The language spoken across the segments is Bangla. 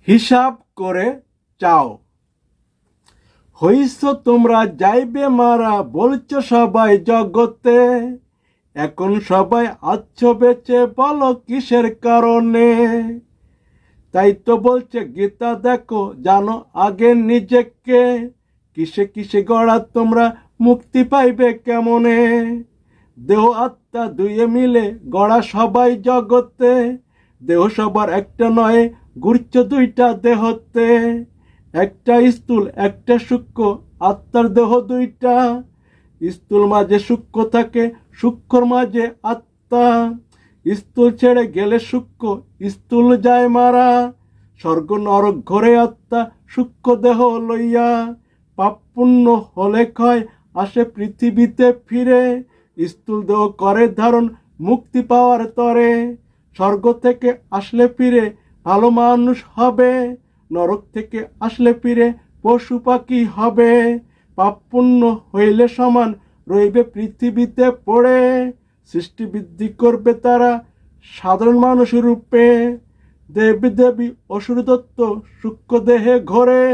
হিসাব করে চাও। হইছ তোমরা যাইবে মারা, বলছো সবাই জগতে, এখন সবাই আচ্ছ বেঁচে, বলো কিসের কারণে? তাই তো বলছে গীতা, দেখো জানো আগে নিজেকে, কিসে কিসে গড়া তোমরা, মুক্তি পাইবে কেমনে? দেহ আত্মা দুইয়ে মিলে গড়া সবাই জগতে, দেহ সবার একটা নয়, ঘুরছে দুইটা দেহতে। একটা স্থূল একটা সূক্ষ্ম, আত্মার দেহ দুইটা, স্থূল মাঝে সূক্ষ্ম থাকে, সূক্ষ্মর মাঝে আত্মা। স্থূল ছেড়ে গেলে সূক্ষ্ম, স্থূল যায় মারা, স্বর্গ নরক ঘরে আত্মা সূক্ষ্ম দেহ লইয়া। পাপ পুণ্য হলে ক্ষয় আসে পৃথিবীতে ফিরে, স্থূল দেহ করে ধারণ মুক্তি পাওয়ার তরে। স্বর্গ থেকে আসলে ফিরে ভালো মানুষ হবে, নরক থেকে আসলে ফিরে পশু পাখি হবে। পাপ পুণ্য হইলে সমান রইবে পৃথিবীতে পড়ে, সৃষ্টি বৃদ্ধি করবে তারা সাধারণ মানুষ রূপে। দেবী দেবী অসুর দত্ত সূক্ষ্ম দেহে ঘরে,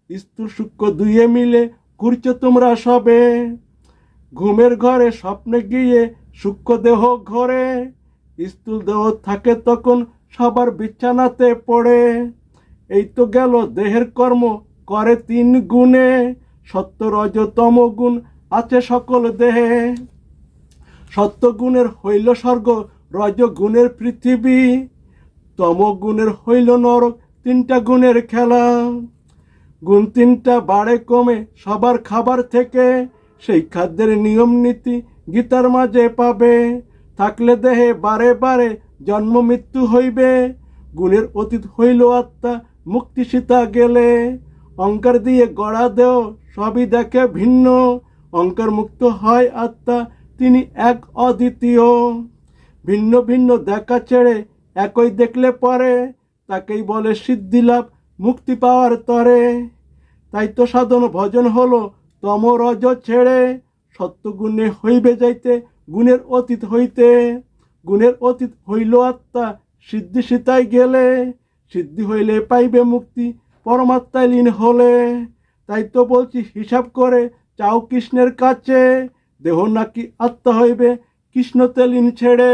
স্থূল সূক্ষ্ম দুইয়ে মিলে ঘুরছো তোমরা সবে। ঘুমের ঘরে স্বপ্নে গিয়ে সূক্ষ্ম দেহ ঘরে, স্থূল দেহ থাকে তখন সবার বিছানাতে পড়ে। এই তো গেল দেহের কর্ম করে তিন গুণে, সত্য রজ তম গুণ আছে সকল দেহে। সত্য গুণের হইল স্বর্গ, রজ গুণের পৃথিবী, তম গুণের হইল নরক, তিনটা গুণের খেলা। গুণ তিনটা বাড়ে কমে সবার খাবার থেকে, সেই খাদ্যের নিয়ম নীতি গীতার মাঝে পাবে। থাকলে দেহে বারে বারে জন্ম মৃত্যু হইবে, গুণের অতীত হইল আত্মা মুক্তি সীতা গেলে। অহংকার দিয়ে গড়া দেহ সবই দেখে ভিন্ন, অহংকার মুক্ত হয় আত্মা তিনি এক অদ্বিতীয়। ভিন্ন ভিন্ন দেখা ছেড়ে একই দেখলে পরে, তাকেই বলে সিদ্ধি লাভ মুক্তি পাওয়ার তরে। তাই তো সাধন ভজন হলো তম রজ ছেড়ে, সত্য গুণে হইবে যাইতে গুণের অতীত হইতে। গুণের অতীত হইল আত্মা সিদ্ধি সীতায় গেলে, সিদ্ধি হইলে পাইবে মুক্তি পরমাত্মায় লীন হলে। তাই তো বলছি হিসাব করে চাও কৃষ্ণের কাছে, দেহ নাকি আত্মা হইবে কৃষ্ণতে লীন ছেড়ে।